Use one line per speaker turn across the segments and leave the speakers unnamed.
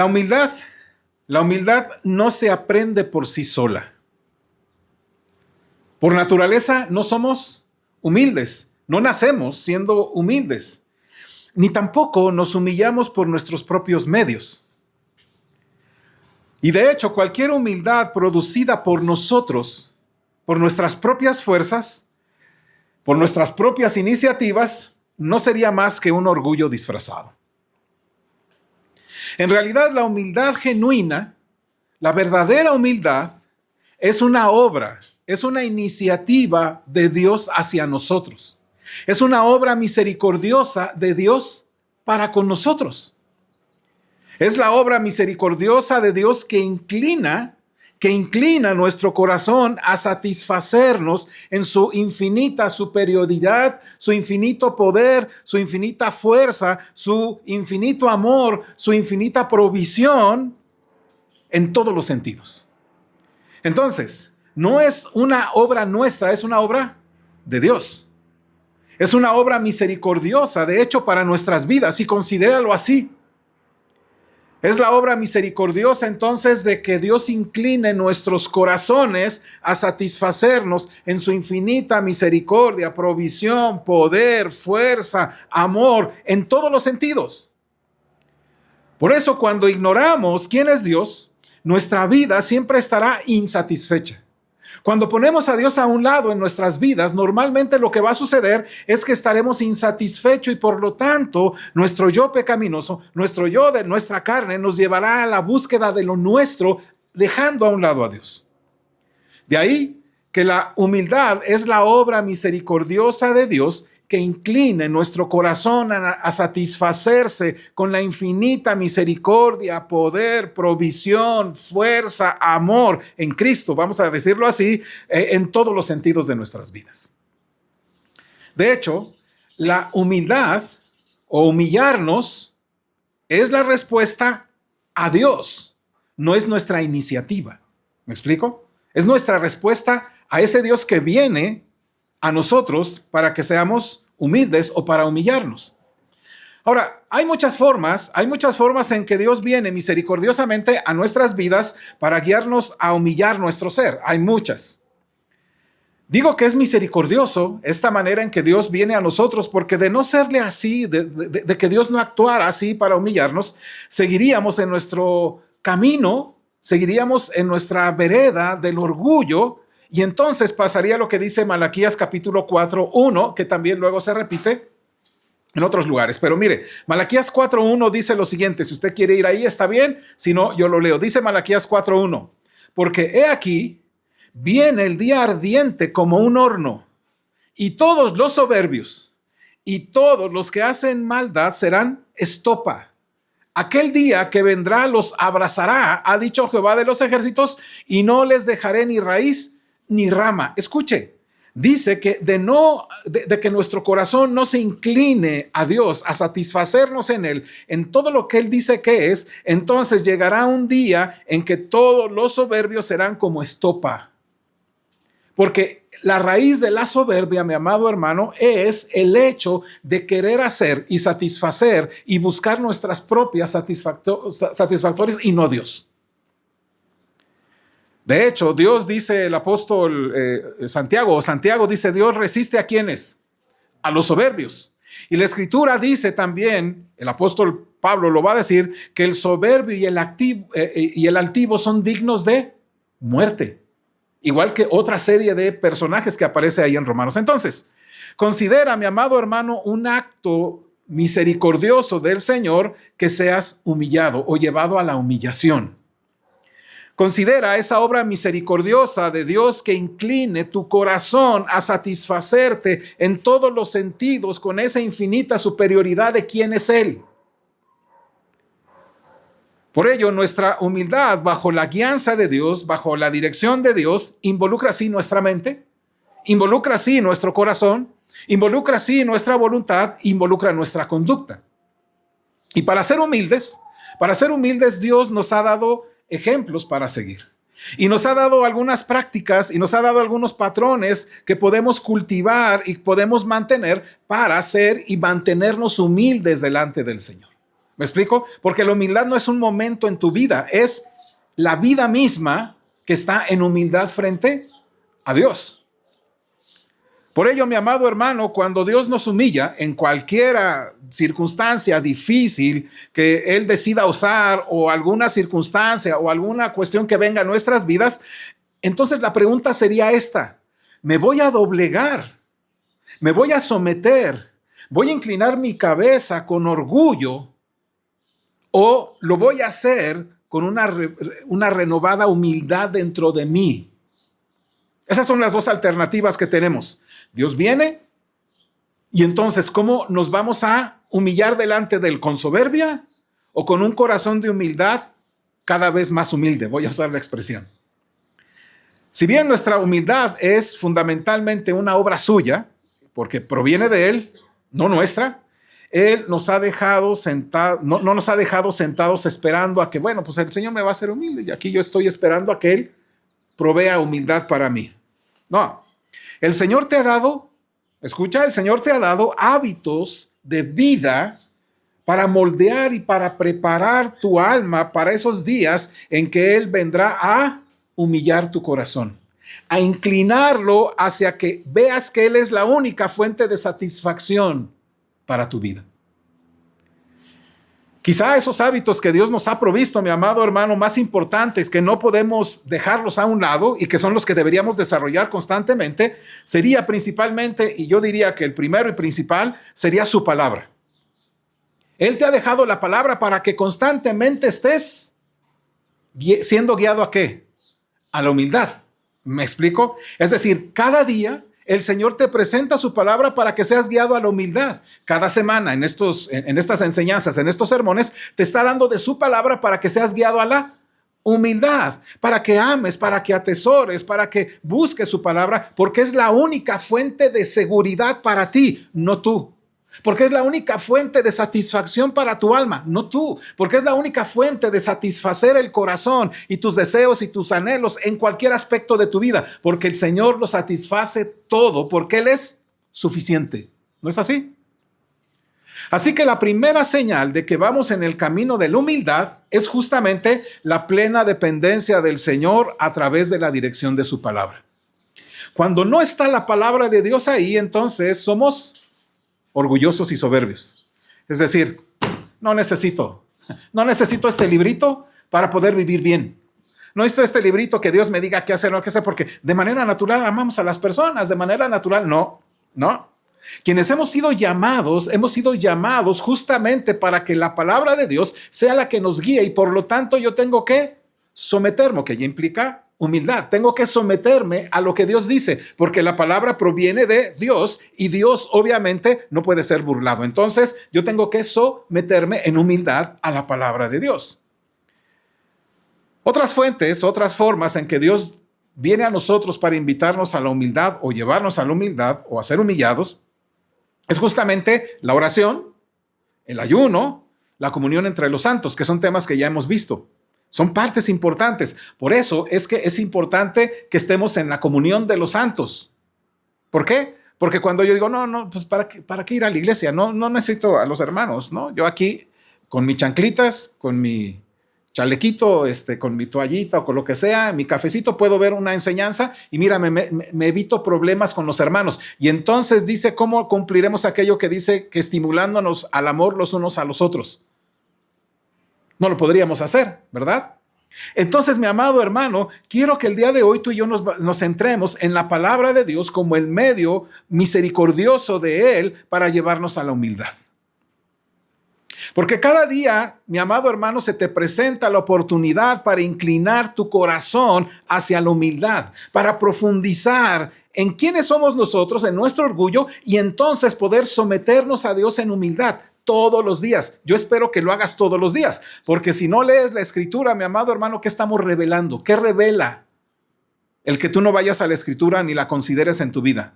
La humildad, la humildad no se aprende por sí sola. Por naturaleza no somos humildes, no nacemos siendo humildes, ni tampoco nos humillamos por nuestros propios medios. Y de hecho, cualquier humildad producida por nosotros, por nuestras propias fuerzas, por nuestras propias iniciativas, no sería más que un orgullo disfrazado. En realidad, la humildad genuina, la verdadera humildad, es una obra, es una iniciativa de Dios hacia nosotros. Es una obra misericordiosa de Dios para con nosotros. Es la obra misericordiosa de Dios que inclina nuestro corazón a satisfacernos en su infinita superioridad, su infinito poder, su infinita fuerza, su infinito amor, su infinita provisión en todos los sentidos. Entonces, no es una obra nuestra, es una obra de Dios. Es una obra misericordiosa, de hecho, para nuestras vidas, y considéralo así. Es la obra misericordiosa entonces de que Dios incline nuestros corazones a satisfacernos en su infinita misericordia, provisión, poder, fuerza, amor, en todos los sentidos. Por eso cuando ignoramos quién es Dios, nuestra vida siempre estará insatisfecha. Cuando ponemos a Dios a un lado en nuestras vidas, normalmente lo que va a suceder es que estaremos insatisfechos y por lo tanto nuestro yo pecaminoso, nuestro yo de nuestra carne nos llevará a la búsqueda de lo nuestro, dejando a un lado a Dios. De ahí que la humildad es la obra misericordiosa de Dios que incline nuestro corazón a satisfacerse con la infinita misericordia, poder, provisión, fuerza, amor en Cristo, vamos a decirlo así, en todos los sentidos de nuestras vidas. De hecho, la humildad o humillarnos es la respuesta a Dios, no es nuestra iniciativa. ¿Me explico? Es nuestra respuesta a ese Dios que viene a nosotros para que seamos humildes o para humillarnos. Ahora, hay muchas formas en que Dios viene misericordiosamente a nuestras vidas para guiarnos a humillar nuestro ser. Hay muchas. Digo que es misericordioso esta manera en que Dios viene a nosotros, porque de no serle así, de que Dios no actuara así para humillarnos, seguiríamos en nuestro camino, seguiríamos en nuestra vereda del orgullo. Y entonces pasaría lo que dice Malaquías capítulo 4:1, que también luego se repite en otros lugares. Pero mire, Malaquías 4:1 dice lo siguiente, si usted quiere ir ahí está bien, si no, yo lo leo. Dice Malaquías 4:1, porque he aquí, viene el día ardiente como un horno, y todos los soberbios y todos los que hacen maldad serán estopa. Aquel día que vendrá los abrazará, ha dicho Jehová de los ejércitos, y no les dejaré ni raíz ni rama. Escuche, dice que de que nuestro corazón no se incline a Dios, a satisfacernos en Él, en todo lo que Él dice que es, entonces llegará un día en que todos los soberbios serán como estopa. Porque la raíz de la soberbia, mi amado hermano, es el hecho de querer hacer y satisfacer y buscar nuestras propias satisfactorias y no Dios. De hecho, Dios dice el apóstol Santiago dice, Dios resiste ¿a quiénes? A los soberbios. Y la escritura dice también, el apóstol Pablo lo va a decir, que el soberbio y el altivo son dignos de muerte. Igual que otra serie de personajes que aparece ahí en Romanos. Entonces, considera, mi amado hermano, un acto misericordioso del Señor que seas humillado o llevado a la humillación. Considera esa obra misericordiosa de Dios que incline tu corazón a satisfacerte en todos los sentidos con esa infinita superioridad de quién es Él. Por ello, nuestra humildad bajo la guianza de Dios, bajo la dirección de Dios, involucra así nuestra mente, involucra así nuestro corazón, involucra así nuestra voluntad, involucra nuestra conducta. Y para ser humildes, Dios nos ha dado ejemplos para seguir. Y nos ha dado algunas prácticas y nos ha dado algunos patrones que podemos cultivar y podemos mantener para ser y mantenernos humildes delante del Señor. ¿Me explico? Porque la humildad no es un momento en tu vida, es la vida misma que está en humildad frente a Dios. Por ello, mi amado hermano, cuando Dios nos humilla en cualquier circunstancia difícil que Él decida usar, o alguna circunstancia o alguna cuestión que venga a nuestras vidas, entonces la pregunta sería esta: ¿me voy a doblegar? ¿Me voy a someter? ¿Voy a inclinar mi cabeza con orgullo? ¿O lo voy a hacer con una renovada humildad dentro de mí? Esas son las dos alternativas que tenemos. Dios viene y entonces, ¿cómo nos vamos a humillar delante de Él? ¿Con soberbia o con un corazón de humildad cada vez más humilde? Voy a usar la expresión. Si bien nuestra humildad es fundamentalmente una obra suya, porque proviene de Él, no nuestra, Él nos ha dejado sentados, no nos ha dejado sentados esperando a que, bueno, pues el Señor me va a hacer humilde y aquí yo estoy esperando a que Él provea humildad para mí. No, el Señor te ha dado, escucha, el Señor te ha dado hábitos de vida para moldear y para preparar tu alma para esos días en que Él vendrá a humillar tu corazón, a inclinarlo hacia que veas que Él es la única fuente de satisfacción para tu vida. Quizá esos hábitos que Dios nos ha provisto, mi amado hermano, más importantes, que no podemos dejarlos a un lado y que son los que deberíamos desarrollar constantemente, sería principalmente, y yo diría que el primero y principal, sería su palabra. Él te ha dejado la palabra para que constantemente estés siendo guiado ¿a qué? A la humildad. ¿Me explico? Es decir, cada día el Señor te presenta su palabra para que seas guiado a la humildad. Cada semana en estas enseñanzas, en estos sermones, te está dando de su palabra para que seas guiado a la humildad, para que ames, para que atesores, para que busques su palabra, porque es la única fuente de seguridad para ti, no tú. Porque es la única fuente de satisfacción para tu alma, no tú. Porque es la única fuente de satisfacer el corazón y tus deseos y tus anhelos en cualquier aspecto de tu vida. Porque el Señor lo satisface todo, porque Él es suficiente. ¿No es así? Así que la primera señal de que vamos en el camino de la humildad es justamente la plena dependencia del Señor a través de la dirección de su palabra. Cuando no está la palabra de Dios ahí, entonces somos orgullosos y soberbios. Es decir, no necesito este librito para poder vivir bien. No necesito este librito que Dios me diga qué hacer o no qué hacer, porque de manera natural amamos a las personas, de manera natural no. Quienes hemos sido llamados justamente para que la palabra de Dios sea la que nos guíe y por lo tanto yo tengo que someterme, que ya implica humildad. Tengo que someterme a lo que Dios dice, porque la palabra proviene de Dios y Dios obviamente no puede ser burlado. Entonces yo tengo que someterme en humildad a la palabra de Dios. Otras fuentes, otras formas en que Dios viene a nosotros para invitarnos a la humildad o llevarnos a la humildad o a ser humillados, es justamente la oración, el ayuno, la comunión entre los santos, que son temas que ya hemos visto. Son partes importantes. Por eso es que es importante que estemos en la comunión de los santos. ¿Por qué? Porque cuando yo digo, no, pues ¿para qué ir a la iglesia? No necesito a los hermanos, ¿no? Yo aquí con mis chanclitas, con mi chalequito, con mi toallita o con lo que sea, mi cafecito, puedo ver una enseñanza y mira, me evito problemas con los hermanos. Y entonces dice, ¿cómo cumpliremos aquello que dice que estimulándonos al amor los unos a los otros? No lo podríamos hacer, ¿verdad? Entonces, mi amado hermano, quiero que el día de hoy tú y yo nos centremos en la palabra de Dios como el medio misericordioso de Él para llevarnos a la humildad. Porque cada día, mi amado hermano, se te presenta la oportunidad para inclinar tu corazón hacia la humildad, para profundizar en quiénes somos nosotros, en nuestro orgullo, y entonces poder someternos a Dios en humildad. Todos los días. Yo espero que lo hagas todos los días, porque si no lees la escritura, mi amado hermano, ¿qué estamos revelando? ¿Qué revela el que tú no vayas a la escritura ni la consideres en tu vida?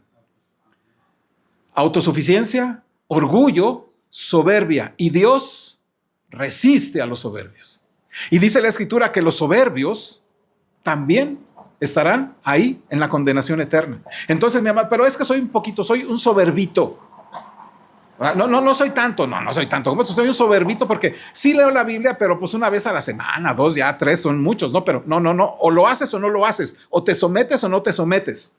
Autosuficiencia, orgullo, soberbia, y Dios resiste a los soberbios. Y dice la escritura que los soberbios también estarán ahí en la condenación eterna. Entonces, mi amado, pero es que soy un soberbito. No soy tanto, no soy tanto. Como soy un soberbito porque sí leo la Biblia, pero pues una vez a la semana, dos, ya tres son muchos, ¿no? Pero no. O lo haces o no lo haces. O te sometes o no te sometes.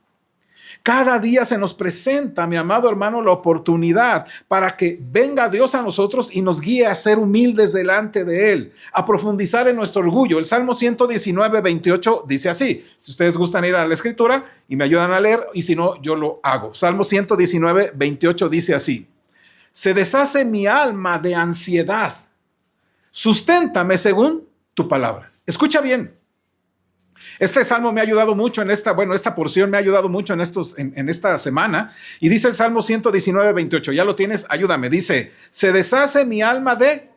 Cada día se nos presenta, mi amado hermano, la oportunidad para que venga Dios a nosotros y nos guíe a ser humildes delante de Él, a profundizar en nuestro orgullo. El Salmo 119, 28 dice así. Si ustedes gustan ir a la escritura y me ayudan a leer, y si no, yo lo hago. Salmo 119, 28 dice así. Se deshace mi alma de ansiedad. Susténtame según tu palabra. Escucha bien. Este salmo me ha ayudado mucho esta porción me ha ayudado mucho en esta semana. Y dice el Salmo 119, 28. Ya lo tienes, ayúdame. Dice, se deshace mi alma de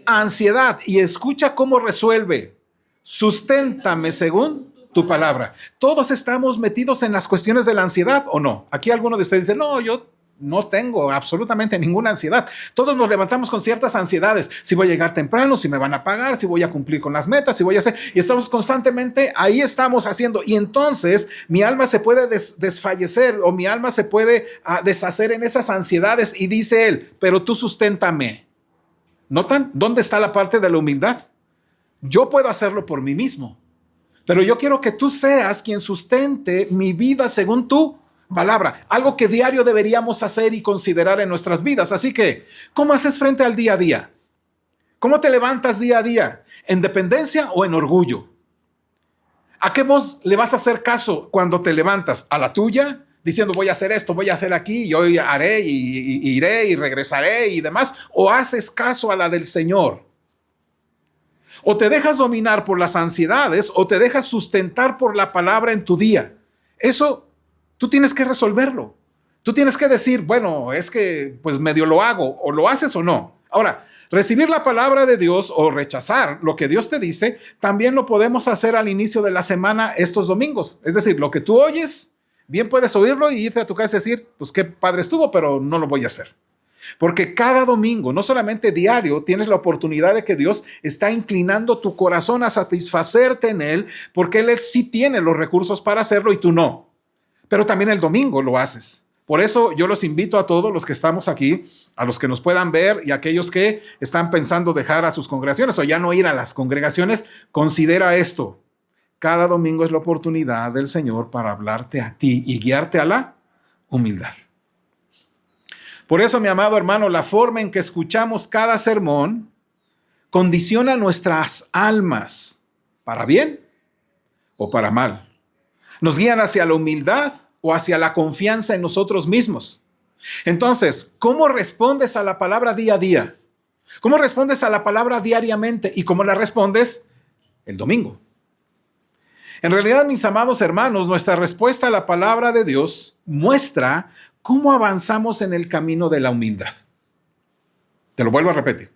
ansiedad. Y escucha cómo resuelve. Susténtame según tu palabra. Todos estamos metidos en las cuestiones de la ansiedad, ¿o no? Aquí alguno de ustedes dice, no, yo no tengo absolutamente ninguna ansiedad. Todos nos levantamos con ciertas ansiedades. Si voy a llegar temprano, si me van a pagar, si voy a cumplir con las metas, si voy a hacer. Y estamos constantemente, ahí estamos haciendo. Y entonces mi alma se puede desfallecer o mi alma se puede deshacer en esas ansiedades. Y dice él, pero tú susténtame. ¿Notan? ¿Dónde está la parte de la humildad? Yo puedo hacerlo por mí mismo. Pero yo quiero que tú seas quien sustente mi vida según tú palabra, algo que diario deberíamos hacer y considerar en nuestras vidas. Así que, ¿cómo haces frente al día a día? ¿Cómo te levantas día a día? ¿En dependencia o en orgullo? ¿A qué voz le vas a hacer caso cuando te levantas? ¿A la tuya? Diciendo voy a hacer esto, voy a hacer aquí, y hoy haré y iré y regresaré y demás. ¿O haces caso a la del Señor? ¿O te dejas dominar por las ansiedades o te dejas sustentar por la palabra en tu día? Eso tú tienes que resolverlo. Tú tienes que decir, bueno, es que pues medio lo hago, o lo haces o no. Ahora, recibir la palabra de Dios o rechazar lo que Dios te dice, también lo podemos hacer al inicio de la semana estos domingos. Es decir, lo que tú oyes, bien puedes oírlo y irte a tu casa y decir, pues qué padre estuvo, pero no lo voy a hacer. Porque cada domingo, no solamente diario, tienes la oportunidad de que Dios está inclinando tu corazón a satisfacerte en Él, porque Él sí tiene los recursos para hacerlo y tú no. Pero también el domingo lo haces. Por eso yo los invito a todos los que estamos aquí, a los que nos puedan ver y a aquellos que están pensando dejar a sus congregaciones o ya no ir a las congregaciones, considera esto. Cada domingo es la oportunidad del Señor para hablarte a ti y guiarte a la humildad. Por eso, mi amado hermano, la forma en que escuchamos cada sermón condiciona nuestras almas, para bien o para mal. Nos guían hacia la humildad o hacia la confianza en nosotros mismos. Entonces, ¿cómo respondes a la palabra día a día? ¿Cómo respondes a la palabra diariamente? ¿Y cómo la respondes el domingo? En realidad, mis amados hermanos, nuestra respuesta a la palabra de Dios muestra cómo avanzamos en el camino de la humildad. Te lo vuelvo a repetir.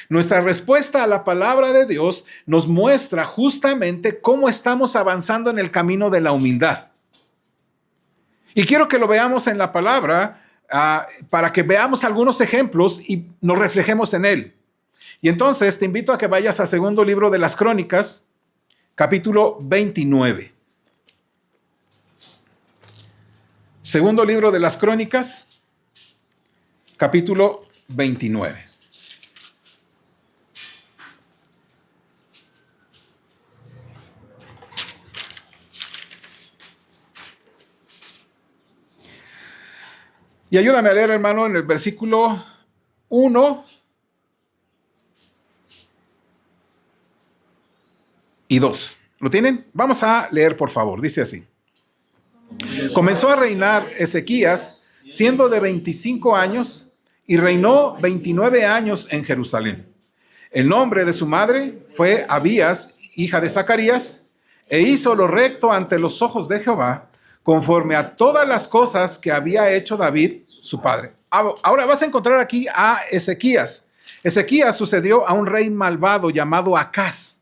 Nuestra respuesta a la palabra de Dios nos muestra justamente cómo estamos avanzando en el camino de la humildad. Y quiero que lo veamos en la palabra para que veamos algunos ejemplos y nos reflejemos en él. Y entonces te invito a que vayas a segundo libro de las Crónicas, capítulo 29. Segundo libro de las Crónicas, capítulo 29. Y ayúdame a leer, hermano, en el versículo 1 y 2. ¿Lo tienen? Vamos a leer, por favor. Dice así. Comenzó a reinar Ezequías siendo de 25 años y reinó 29 años en Jerusalén. El nombre de su madre fue Abías, hija de Zacarías, e hizo lo recto ante los ojos de Jehová, conforme a todas las cosas que había hecho David, su padre. Ahora vas a encontrar aquí a Ezequías. Ezequías sucedió a un rey malvado llamado Acaz.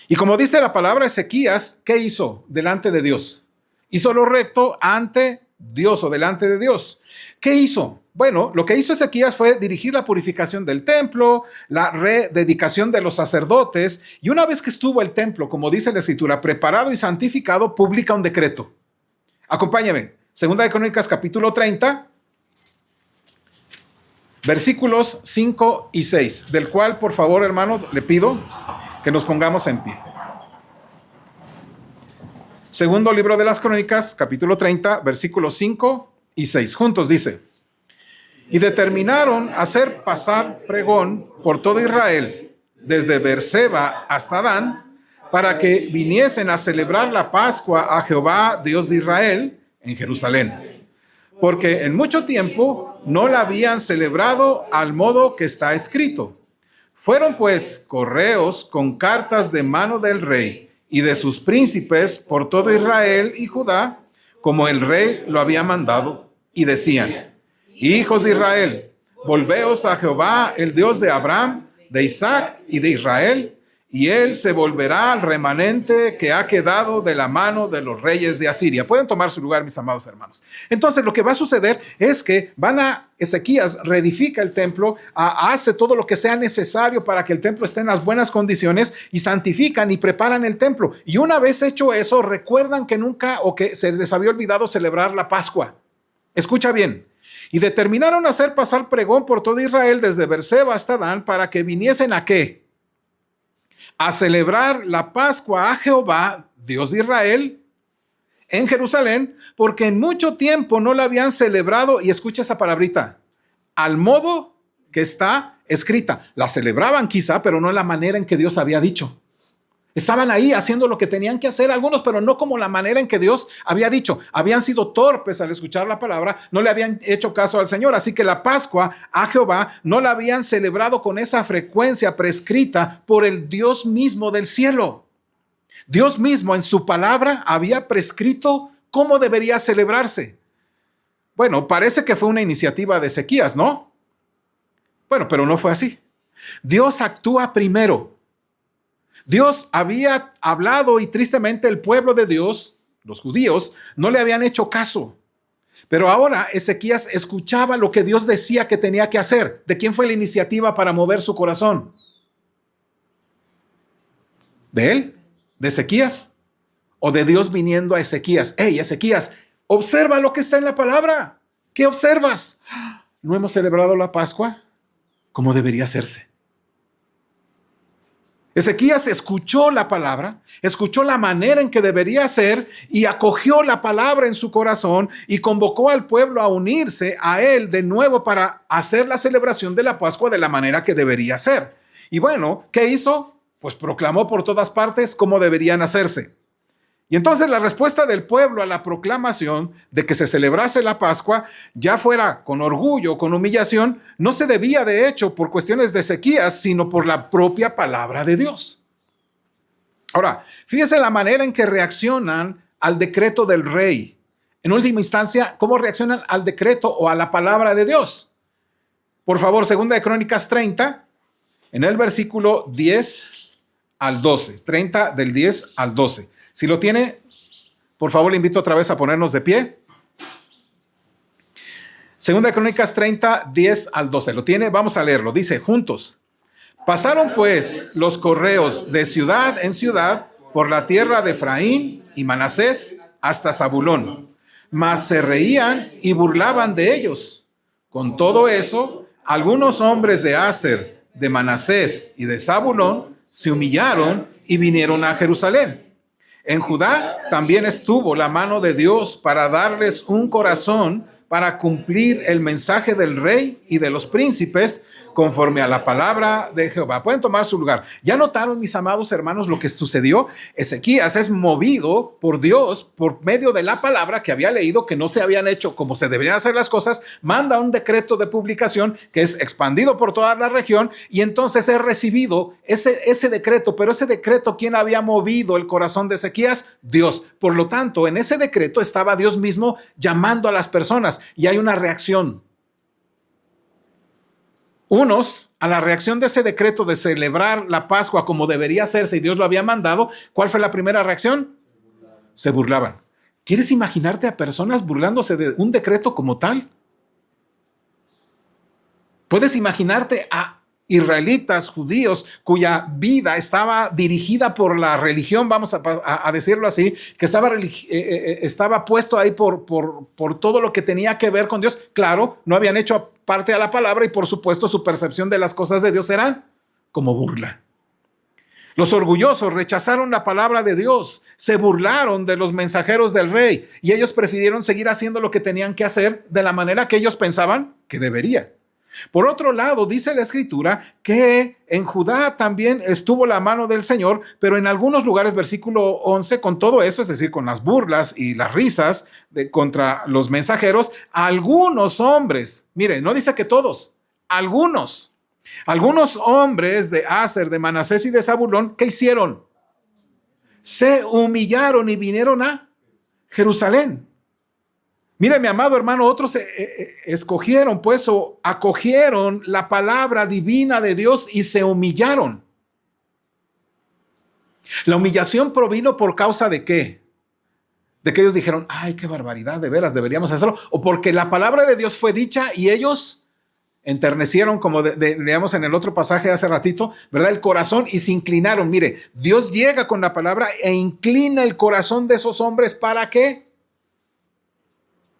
Y como dice la palabra, Ezequías, ¿qué hizo delante de Dios? Hizo lo recto ante Dios o delante de Dios. ¿Qué hizo? Bueno, lo que hizo Ezequías fue dirigir la purificación del templo, la rededicación de los sacerdotes, y una vez que estuvo el templo, como dice la Escritura, preparado y santificado, publica un decreto. Acompáñame. Segunda de Crónicas, capítulo 30. versículos 5 y 6, del cual, por favor, hermano, le pido que nos pongamos en pie. Segundo libro de las Crónicas, capítulo 30, versículos 5 y 6. Juntos dice: y determinaron hacer pasar pregón por todo Israel, desde Beerseba hasta Dan, para que viniesen a celebrar la Pascua a Jehová, Dios de Israel, en Jerusalén. Porque en mucho tiempo no la habían celebrado al modo que está escrito. Fueron pues correos con cartas de mano del rey y de sus príncipes por todo Israel y Judá, como el rey lo había mandado, y decían: hijos de Israel, volveos a Jehová, el Dios de Abraham, de Isaac y de Israel, y él se volverá al remanente que ha quedado de la mano de los reyes de Asiria. Pueden tomar su lugar, mis amados hermanos. Entonces, lo que va a suceder es que Ezequías reedifica el templo, hace todo lo que sea necesario para que el templo esté en las buenas condiciones, y santifican y preparan el templo. Y una vez hecho eso, recuerdan que nunca, o que se les había olvidado celebrar la Pascua. Escucha bien. Y determinaron hacer pasar pregón por todo Israel, desde Beerseba hasta Dan, para que viniesen ¿a qué? A celebrar la Pascua a Jehová, Dios de Israel, en Jerusalén, porque en mucho tiempo no la habían celebrado, y escucha esa palabrita, al modo que está escrita. La celebraban quizá, pero no en la manera en que Dios había dicho. Estaban ahí haciendo lo que tenían que hacer algunos, pero no como la manera en que Dios había dicho. Habían sido torpes al escuchar la palabra, no le habían hecho caso al Señor. Así que la Pascua a Jehová no la habían celebrado con esa frecuencia prescrita por el Dios mismo del cielo. Dios mismo en su palabra había prescrito cómo debería celebrarse. Bueno, parece que fue una iniciativa de Ezequías, ¿no? Bueno, pero no fue así. Dios actúa primero. Dios había hablado y tristemente el pueblo de Dios, los judíos, no le habían hecho caso. Pero ahora Ezequías escuchaba lo que Dios decía que tenía que hacer. ¿De quién fue la iniciativa para mover su corazón? ¿De él? ¿De Ezequías? ¿O de Dios viniendo a Ezequías? Hey, Ezequías, observa lo que está en la palabra. ¿Qué observas? ¿No hemos celebrado la Pascua como debería hacerse? Ezequías escuchó la palabra, escuchó la manera en que debería ser y acogió la palabra en su corazón y convocó al pueblo a unirse a él de nuevo para hacer la celebración de la Pascua de la manera que debería ser. Y bueno, ¿qué hizo? Pues proclamó por todas partes cómo deberían hacerse. Y entonces la respuesta del pueblo a la proclamación de que se celebrase la Pascua, ya fuera con orgullo, con humillación, no se debía de hecho por cuestiones de Ezequías, sino por la propia palabra de Dios. Ahora, fíjese la manera en que reaccionan al decreto del rey. En última instancia, ¿cómo reaccionan al decreto o a la palabra de Dios? Por favor, segunda de Crónicas 30, en el versículo 10 al 12, 30 del 10 al 12. Si lo tiene, por favor, le invito otra vez a ponernos de pie. Segunda de Crónicas 30, 10 al 12. ¿Lo tiene? Vamos a leerlo. Dice, juntos. Pasaron pues los correos de ciudad en ciudad por la tierra de Efraín y Manasés hasta Zabulón. Mas se reían y burlaban de ellos. Con todo eso, algunos hombres de Aser, de Manasés y de Zabulón se humillaron y vinieron a Jerusalén. En Judá también estuvo la mano de Dios para darles un corazón para cumplir el mensaje del rey y de los príncipes conforme a la palabra de Jehová. Pueden tomar su lugar. ¿Ya notaron, mis amados hermanos, lo que sucedió? Ezequías es movido por Dios por medio de la palabra que había leído, que no se habían hecho como se deberían hacer las cosas. Manda un decreto de publicación que es expandido por toda la región y entonces es recibido ese decreto. Pero ese decreto, ¿quién había movido el corazón de Ezequías? Dios. Por lo tanto, en ese decreto estaba Dios mismo llamando a las personas y hay una reacción. Unos, a la reacción de ese decreto de celebrar la Pascua como debería hacerse y Dios lo había mandado, ¿cuál fue la primera reacción? Se burlaban. ¿Quieres imaginarte a personas burlándose de un decreto como tal? ¿Puedes imaginarte a israelitas, judíos, cuya vida estaba dirigida por la religión, vamos a decirlo así, que estaba puesto ahí por todo lo que tenía que ver con Dios. Claro, no habían hecho parte de la palabra y por supuesto su percepción de las cosas de Dios era como burla. Los orgullosos rechazaron la palabra de Dios, se burlaron de los mensajeros del rey y ellos prefirieron seguir haciendo lo que tenían que hacer de la manera que ellos pensaban que debería. Por otro lado, dice la Escritura que en Judá también estuvo la mano del Señor, pero en algunos lugares, versículo 11, con todo eso, es decir, con las burlas y las risas contra los mensajeros, algunos hombres, mire, no dice que todos, algunos hombres de Aser, de Manasés y de Zabulón, ¿qué hicieron? Se humillaron y vinieron a Jerusalén. Mire, mi amado hermano, otros escogieron pues o acogieron la palabra divina de Dios y se humillaron. La humillación provino por causa de ¿qué? De que ellos dijeron, ay, qué barbaridad, de veras, deberíamos hacerlo. O porque la palabra de Dios fue dicha y ellos enternecieron, como leíamos en el otro pasaje hace ratito, ¿verdad? El corazón y se inclinaron. Mire, Dios llega con la palabra e inclina el corazón de esos hombres para que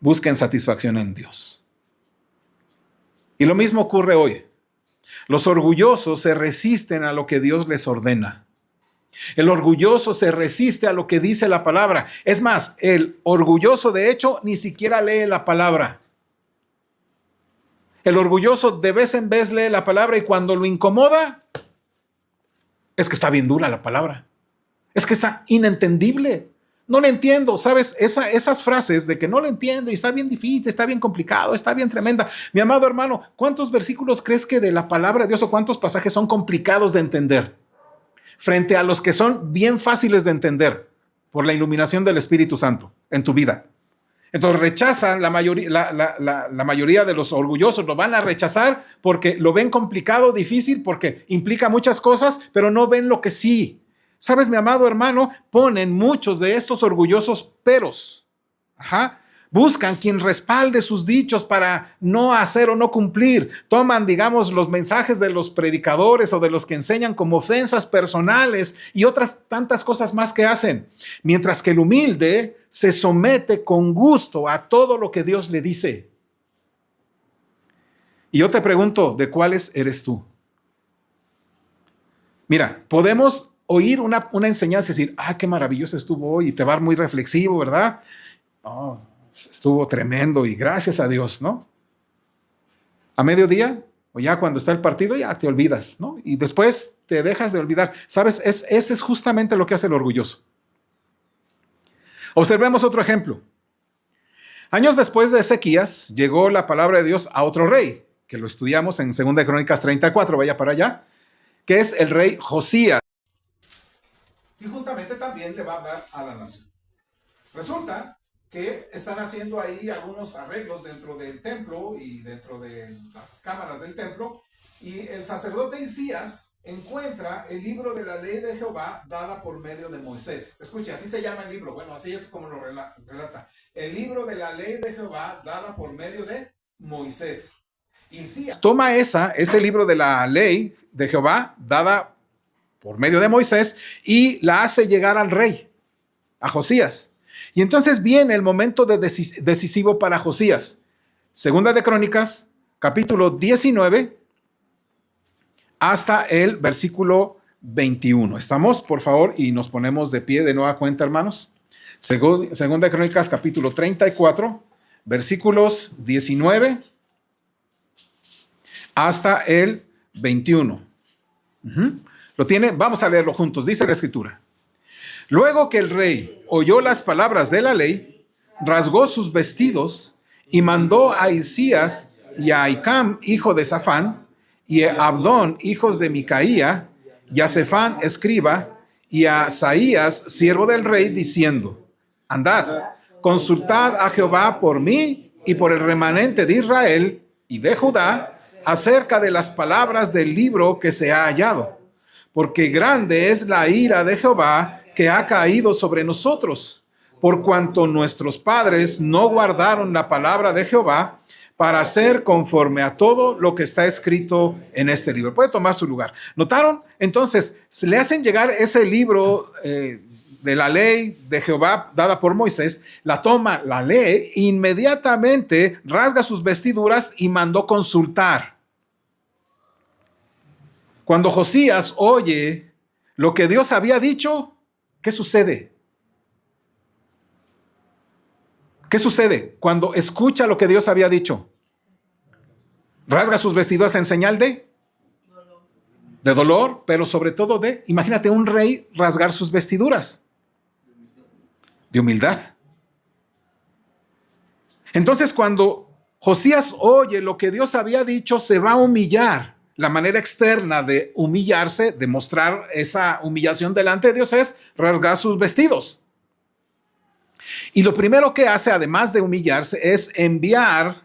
busquen satisfacción en Dios. Y lo mismo ocurre hoy. Los orgullosos se resisten a lo que Dios les ordena. El orgulloso se resiste a lo que dice la palabra. Es más, el orgulloso de hecho ni siquiera lee la palabra. El orgulloso de vez en vez lee la palabra y cuando lo incomoda, es que está bien dura la palabra. Es que está inentendible. No le entiendo, ¿sabes? Esas frases de que no le entiendo y está bien difícil, está bien complicado, está bien tremenda. Mi amado hermano, ¿cuántos versículos crees que de la palabra de Dios o cuántos pasajes son complicados de entender? Frente a los que son bien fáciles de entender por la iluminación del Espíritu Santo en tu vida. Entonces rechazan la mayoría de los orgullosos, lo van a rechazar porque lo ven complicado, difícil, porque implica muchas cosas, pero no ven lo que sí. ¿Sabes, mi amado hermano? Ponen muchos de estos orgullosos peros. Buscan quien respalde sus dichos para no hacer o no cumplir. Toman, digamos, los mensajes de los predicadores o de los que enseñan como ofensas personales y otras tantas cosas más que hacen. Mientras que el humilde se somete con gusto a todo lo que Dios le dice. Y yo te pregunto, ¿de cuáles eres tú? Mira, podemos oír una enseñanza y decir, qué maravilloso estuvo hoy y te va muy reflexivo, ¿verdad? Oh, estuvo tremendo y gracias a Dios, ¿no? A mediodía o ya cuando está el partido ya te olvidas, ¿no? Y después te dejas de olvidar. ¿Sabes? Ese es justamente lo que hace el orgulloso. Observemos otro ejemplo. Años después de Ezequías llegó la palabra de Dios a otro rey, que lo estudiamos en 2 de Crónicas 34, vaya para allá, que es el rey Josías. Y juntamente también le va a hablar a la nación. Resulta que están haciendo ahí algunos arreglos dentro del templo y dentro de las cámaras del templo, y el sacerdote Hilcías encuentra el libro de la ley de Jehová dada por medio de Moisés. Escuche, así se llama el libro, bueno, así es como lo relata. El libro de la ley de Jehová dada por medio de Moisés. Hilcías toma ese libro de la ley de Jehová dada por medio de Moisés y la hace llegar al rey, a Josías. Y entonces viene el momento decisivo para Josías. 2 de Crónicas, capítulo 19, hasta el versículo 21. ¿Estamos, por favor? Y nos ponemos de pie de nueva cuenta, hermanos. 2 de Crónicas, capítulo 34, versículos 19 hasta el 21. ¿Lo tiene? Vamos a leerlo juntos. Dice la Escritura. Luego que el rey oyó las palabras de la ley, rasgó sus vestidos y mandó a Hilcías y a Ahicam, hijo de Safán, y a Abdón, hijos de Micaía, y a Cefán, escriba, y a Asaías, siervo del rey, diciendo, andad, consultad a Jehová por mí y por el remanente de Israel y de Judá acerca de las palabras del libro que se ha hallado, porque grande es la ira de Jehová que ha caído sobre nosotros, por cuanto nuestros padres no guardaron la palabra de Jehová, para hacer conforme a todo lo que está escrito en este libro. Puede tomar su lugar. ¿Notaron? Entonces, se le hacen llegar ese libro de la ley de Jehová dada por Moisés, la toma, la lee, inmediatamente rasga sus vestiduras y mandó consultar. Cuando Josías oye lo que Dios había dicho, ¿qué sucede? ¿Qué sucede cuando escucha lo que Dios había dicho? Rasga sus vestiduras en señal de dolor, pero sobre todo imagínate un rey rasgar sus vestiduras de humildad. Entonces, cuando Josías oye lo que Dios había dicho, se va a humillar. La manera externa de humillarse, de mostrar esa humillación delante de Dios, es rasgar sus vestidos. Y lo primero que hace, además de humillarse, es enviar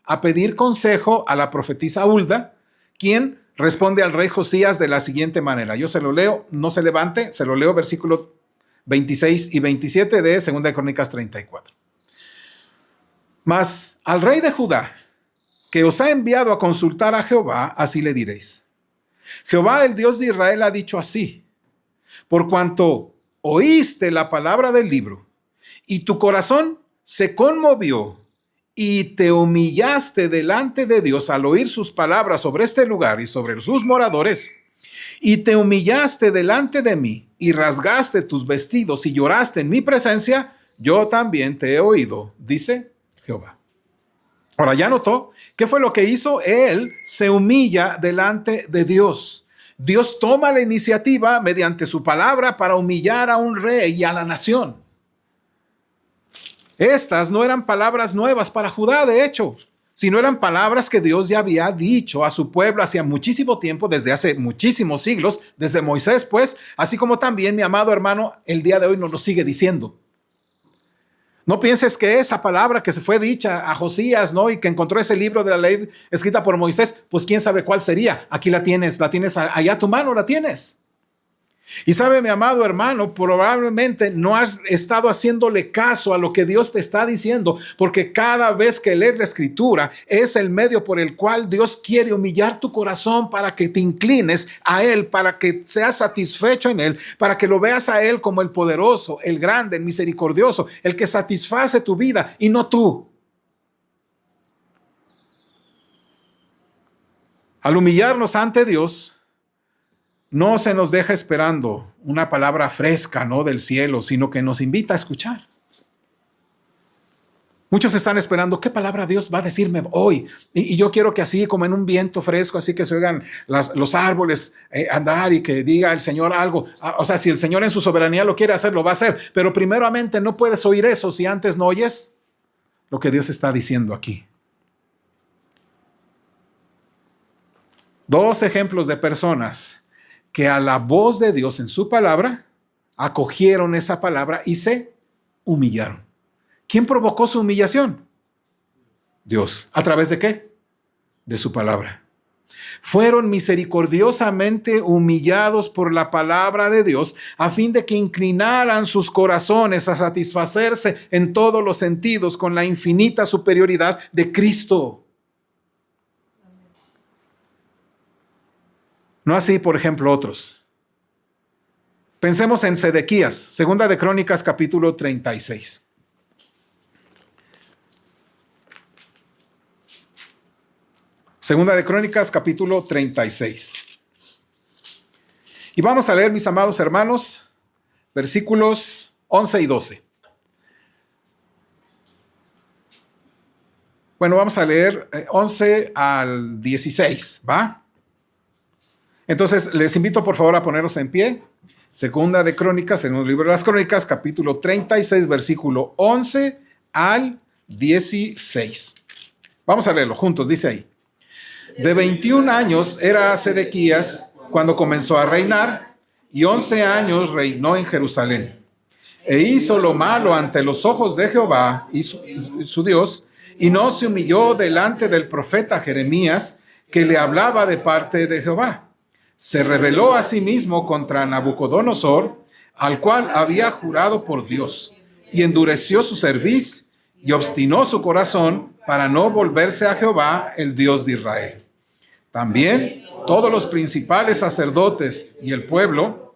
a pedir consejo a la profetisa Hulda, quien responde al rey Josías de la siguiente manera. Yo se lo leo, no se levante, se lo leo, versículos 26 y 27 de 2 de Crónicas 34. Mas al rey de Judá, que os ha enviado a consultar a Jehová, así le diréis: Jehová, el Dios de Israel, ha dicho así: por cuanto oíste la palabra del libro, y tu corazón se conmovió y te humillaste delante de Dios al oír sus palabras sobre este lugar y sobre sus moradores, y te humillaste delante de mí y rasgaste tus vestidos y lloraste en mi presencia, yo también te he oído, dice Jehová. Ahora, ya notó qué fue lo que hizo. Él se humilla delante de Dios. Dios toma la iniciativa mediante su palabra para humillar a un rey y a la nación. Estas no eran palabras nuevas para Judá, de hecho, sino eran palabras que Dios ya había dicho a su pueblo hacía muchísimo tiempo, desde hace muchísimos siglos, desde Moisés, pues, así como también, mi amado hermano, el día de hoy nos lo sigue diciendo. No pienses que esa palabra que se fue dicha a Josías, ¿no? Y que encontró ese libro de la ley escrita por Moisés, pues quién sabe cuál sería. Aquí la tienes allá a tu mano, la tienes. Y sabe, mi amado hermano, probablemente no has estado haciéndole caso a lo que Dios te está diciendo, porque cada vez que lees la escritura es el medio por el cual Dios quiere humillar tu corazón para que te inclines a Él, para que seas satisfecho en Él, para que lo veas a Él como el poderoso, el grande, el misericordioso, el que satisface tu vida y no tú. Al humillarnos ante Dios, no se nos deja esperando una palabra fresca, ¿no?, del cielo, sino que nos invita a escuchar. Muchos están esperando, ¿qué palabra Dios va a decirme hoy? Y yo quiero que así, como en un viento fresco, así que se oigan los árboles andar y que diga el Señor algo. O sea, si el Señor en su soberanía lo quiere hacer, lo va a hacer. Pero primeramente no puedes oír eso si antes no oyes lo que Dios está diciendo aquí. Dos ejemplos de personas que a la voz de Dios en su palabra, acogieron esa palabra y se humillaron. ¿Quién provocó su humillación? Dios. ¿A través de qué? De su palabra. Fueron misericordiosamente humillados por la palabra de Dios a fin de que inclinaran sus corazones a satisfacerse en todos los sentidos con la infinita superioridad de Cristo. No así, por ejemplo, otros. Pensemos en Sedequías, Segunda de Crónicas, capítulo 36. Segunda de Crónicas, capítulo 36. Y vamos a leer, mis amados hermanos, versículos 11 y 12. Bueno, vamos a leer 11 al 16, ¿va? Entonces, les invito por favor a ponernos en pie. Segunda de Crónicas, en el libro de las Crónicas, capítulo 36, versículo 11 al 16. Vamos a leerlo juntos, dice ahí. De 21 años era Sedequías cuando comenzó a reinar, y 11 años reinó en Jerusalén. E hizo lo malo ante los ojos de Jehová y su Dios, y no se humilló delante del profeta Jeremías, que le hablaba de parte de Jehová. Se rebeló a sí mismo contra Nabucodonosor, al cual había jurado por Dios, y endureció su cerviz, y obstinó su corazón para no volverse a Jehová, el Dios de Israel. También todos los principales sacerdotes y el pueblo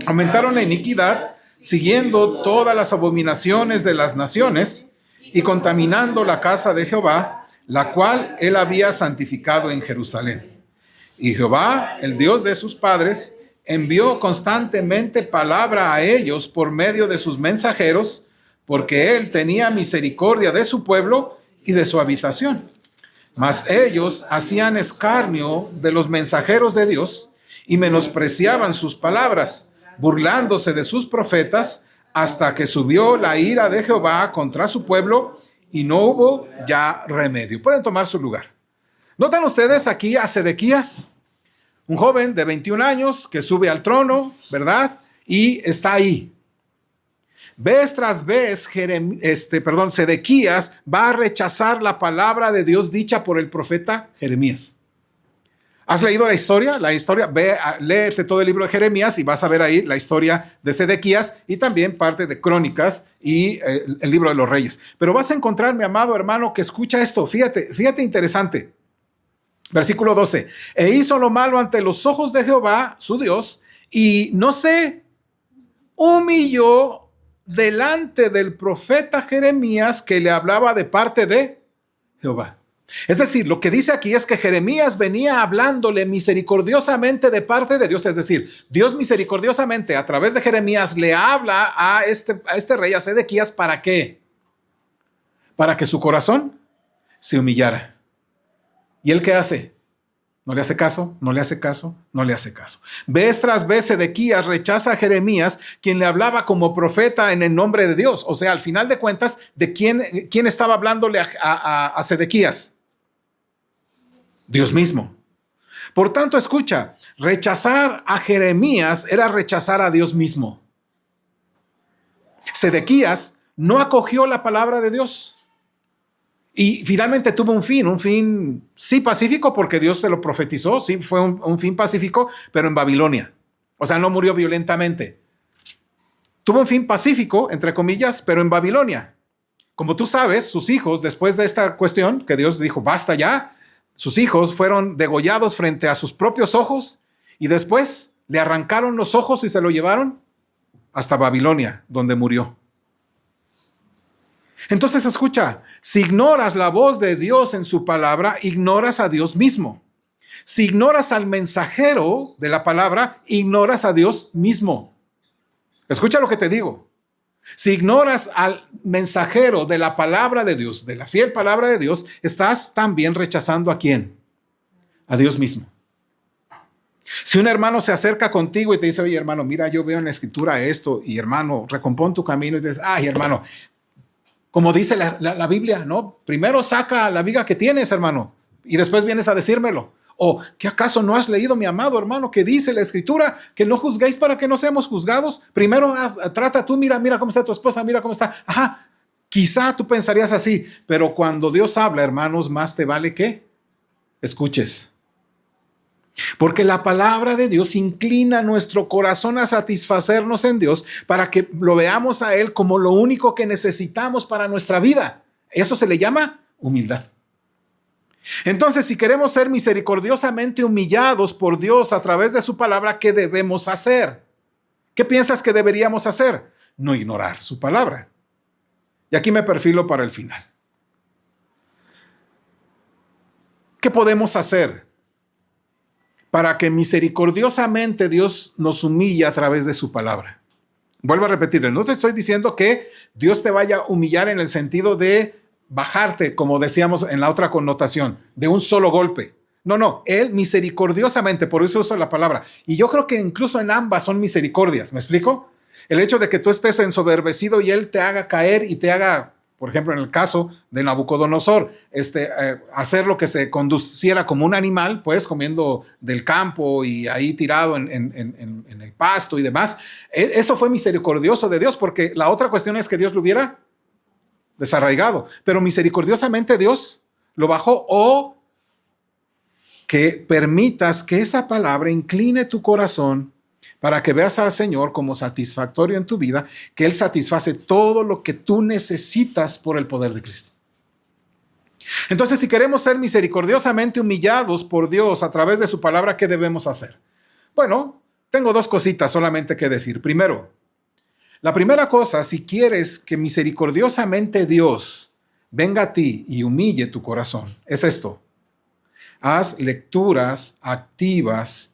aumentaron la iniquidad, siguiendo todas las abominaciones de las naciones y contaminando la casa de Jehová, la cual él había santificado en Jerusalén. Y Jehová, el Dios de sus padres, envió constantemente palabra a ellos por medio de sus mensajeros, porque él tenía misericordia de su pueblo y de su habitación. Mas ellos hacían escarnio de los mensajeros de Dios y menospreciaban sus palabras, burlándose de sus profetas, hasta que subió la ira de Jehová contra su pueblo y no hubo ya remedio. Pueden tomar su lugar. ¿Notan ustedes aquí a Sedequías? Un joven de 21 años que sube al trono, ¿verdad? Y está ahí. Vez tras vez, Sedequías va a rechazar la palabra de Dios dicha por el profeta Jeremías. ¿Has leído la historia? Léete todo el libro de Jeremías y vas a ver ahí la historia de Sedequías y también parte de Crónicas y el libro de los Reyes. Pero vas a encontrar, mi amado hermano, que escucha esto. Fíjate interesante. Versículo 12. E hizo lo malo ante los ojos de Jehová, su Dios, y no se humilló delante del profeta Jeremías que le hablaba de parte de Jehová. Es decir, lo que dice aquí es que Jeremías venía hablándole misericordiosamente de parte de Dios. Es decir, Dios misericordiosamente a través de Jeremías le habla a este rey, a Sedequías, ¿para qué? Para que su corazón se humillara. ¿Y él qué hace? No le hace caso, no le hace caso, no le hace caso. Vez tras vez Sedequías rechaza a Jeremías, quien le hablaba como profeta en el nombre de Dios. O sea, al final de cuentas, ¿de quién estaba hablándole a Sedequías? Dios mismo. Por tanto, escucha, rechazar a Jeremías era rechazar a Dios mismo. Sedequías no acogió la palabra de Dios. Y finalmente tuvo un fin sí pacífico, porque Dios se lo profetizó, sí fue un fin pacífico, pero en Babilonia. O sea, no murió violentamente. Tuvo un fin pacífico, entre comillas, pero en Babilonia. Como tú sabes, sus hijos, después de esta cuestión, que Dios dijo, basta ya, sus hijos fueron degollados frente a sus propios ojos y después le arrancaron los ojos y se lo llevaron hasta Babilonia, donde murió. Entonces escucha, si ignoras la voz de Dios en su palabra, ignoras a Dios mismo. Si ignoras al mensajero de la palabra, ignoras a Dios mismo. Escucha lo que te digo. Si ignoras al mensajero de la palabra de Dios, de la fiel palabra de Dios, estás también rechazando ¿a quién? A Dios mismo. Si un hermano se acerca contigo y te dice, oye hermano, mira, yo veo en la escritura esto, y hermano, recompón tu camino, y te dices, ay hermano, como dice la Biblia, ¿no? Primero saca la viga que tienes, hermano, y después vienes a decírmelo. O, ¿qué acaso no has leído, mi amado hermano, que dice la escritura que no juzguéis para que no seamos juzgados? Primero trata tú, mira cómo está tu esposa, mira cómo está. Ajá, quizá tú pensarías así, pero cuando Dios habla, hermanos, más te vale que escuches. Porque la palabra de Dios inclina nuestro corazón a satisfacernos en Dios para que lo veamos a Él como lo único que necesitamos para nuestra vida. Eso se le llama humildad. Entonces, si queremos ser misericordiosamente humillados por Dios a través de su palabra, ¿qué debemos hacer? ¿Qué piensas que deberíamos hacer? No ignorar su palabra. Y aquí me perfilo para el final. ¿Qué podemos hacer para que misericordiosamente Dios nos humille a través de su palabra? Vuelvo a repetirle, no te estoy diciendo que Dios te vaya a humillar en el sentido de bajarte, como decíamos en la otra connotación, de un solo golpe. No, Él misericordiosamente, por eso uso la palabra. Y yo creo que incluso en ambas son misericordias, ¿me explico? El hecho de que tú estés ensoberbecido y Él te haga caer y te haga, por ejemplo, en el caso de Nabucodonosor, hacer lo que se conduciera como un animal, pues comiendo del campo y ahí tirado en el pasto y demás. Eso fue misericordioso de Dios, porque la otra cuestión es que Dios lo hubiera desarraigado, pero misericordiosamente Dios lo bajó, o que permitas que esa palabra incline tu corazón para que veas al Señor como satisfactorio en tu vida, que Él satisface todo lo que tú necesitas por el poder de Cristo. Entonces, si queremos ser misericordiosamente humillados por Dios a través de su palabra, ¿qué debemos hacer? Bueno, tengo dos cositas solamente que decir. Primero, la primera cosa, si quieres que misericordiosamente Dios venga a ti y humille tu corazón, es esto. Haz lecturas activas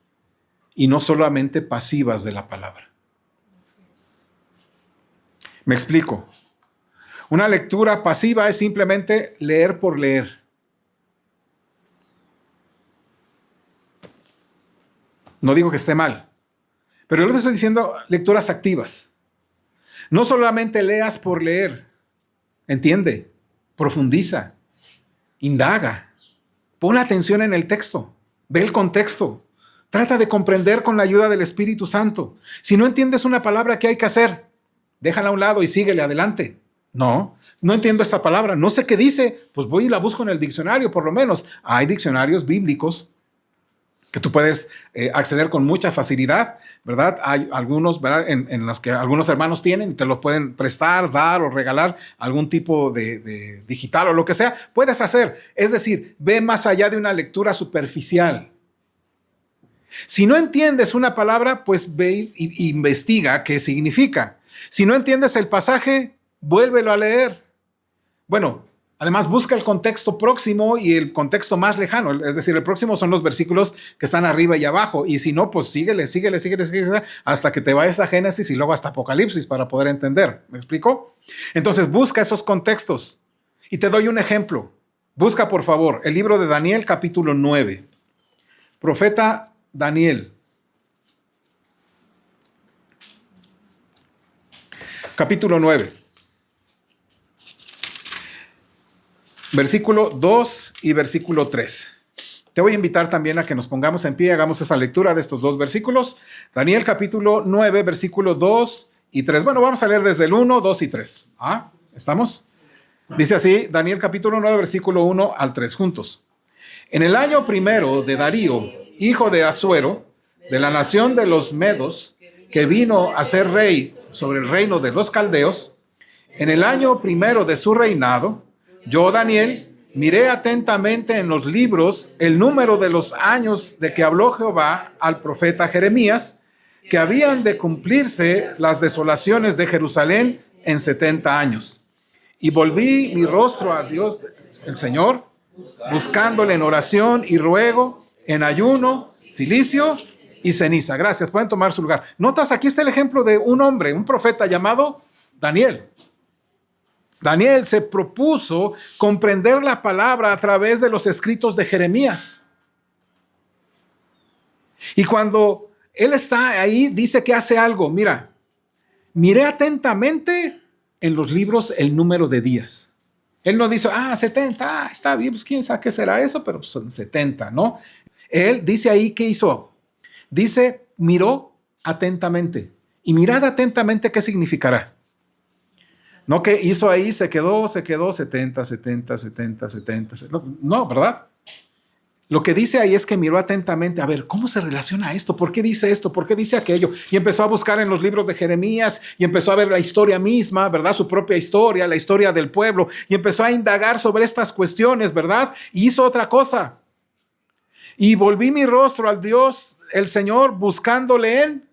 y no solamente pasivas de la palabra. Me explico. Una lectura pasiva es simplemente leer por leer. No digo que esté mal, pero yo les estoy diciendo lecturas activas. No solamente leas por leer, entiende, profundiza, indaga, pon atención en el texto, ve el contexto, trata de comprender con la ayuda del Espíritu Santo. Si no entiendes una palabra, ¿qué hay que hacer? Déjala a un lado y síguele adelante. No entiendo esta palabra, no sé qué dice, pues voy y la busco en el diccionario, por lo menos. Hay diccionarios bíblicos que tú puedes acceder con mucha facilidad, ¿verdad? Hay algunos, ¿verdad? En los que algunos hermanos tienen y te los pueden prestar, dar o regalar algún tipo de digital o lo que sea. Puedes hacer, es decir, ve más allá de una lectura superficial. Si no entiendes una palabra, pues ve e investiga qué significa. Si no entiendes el pasaje, vuélvelo a leer. Bueno, además busca el contexto próximo y el contexto más lejano, es decir, el próximo son los versículos que están arriba y abajo, y si no, pues síguele hasta que te vayas a Génesis y luego hasta Apocalipsis para poder entender. ¿Me explico? Entonces busca esos contextos y te doy un ejemplo. Busca, por favor, el libro de Daniel, capítulo 9. Profeta Daniel. Capítulo 9. Versículo 2 y versículo 3. Te voy a invitar también a que nos pongamos en pie y hagamos esa lectura de estos dos versículos. Daniel capítulo 9, versículo 2 y 3. Bueno, vamos a leer desde el 1, 2 y 3. ¿Estamos? Dice así, Daniel capítulo 9, versículo 1 al 3 juntos. En el año primero de Darío, hijo de Asuero, de la nación de los Medos, que vino a ser rey sobre el reino de los caldeos, en el año primero de su reinado, yo, Daniel, miré atentamente en los libros el número de los años de que habló Jehová al profeta Jeremías, que habían de cumplirse las desolaciones de Jerusalén en 70 años. Y volví mi rostro a Dios, el Señor, buscándole en oración y ruego, en ayuno, cilicio y ceniza. Gracias, pueden tomar su lugar. Notas, aquí está el ejemplo de un hombre, un profeta llamado Daniel. Daniel se propuso comprender la palabra a través de los escritos de Jeremías. Y cuando él está ahí, dice que hace algo. Mira, miré atentamente en los libros el número de días. Él no dice, 70, está bien, pues quién sabe qué será eso, pero son 70, ¿no? Él dice ahí, ¿qué hizo? Dice, miró atentamente. Y mirad atentamente, ¿qué significará? No que hizo ahí, se quedó 70. No, ¿verdad? Lo que dice ahí es que miró atentamente, a ver, ¿cómo se relaciona esto? ¿Por qué dice esto? ¿Por qué dice aquello? Y empezó a buscar en los libros de Jeremías y empezó a ver la historia misma, ¿verdad? Su propia historia, la historia del pueblo, y empezó a indagar sobre estas cuestiones, ¿verdad? Y hizo otra cosa. Y volví mi rostro al Dios, el Señor, buscándole en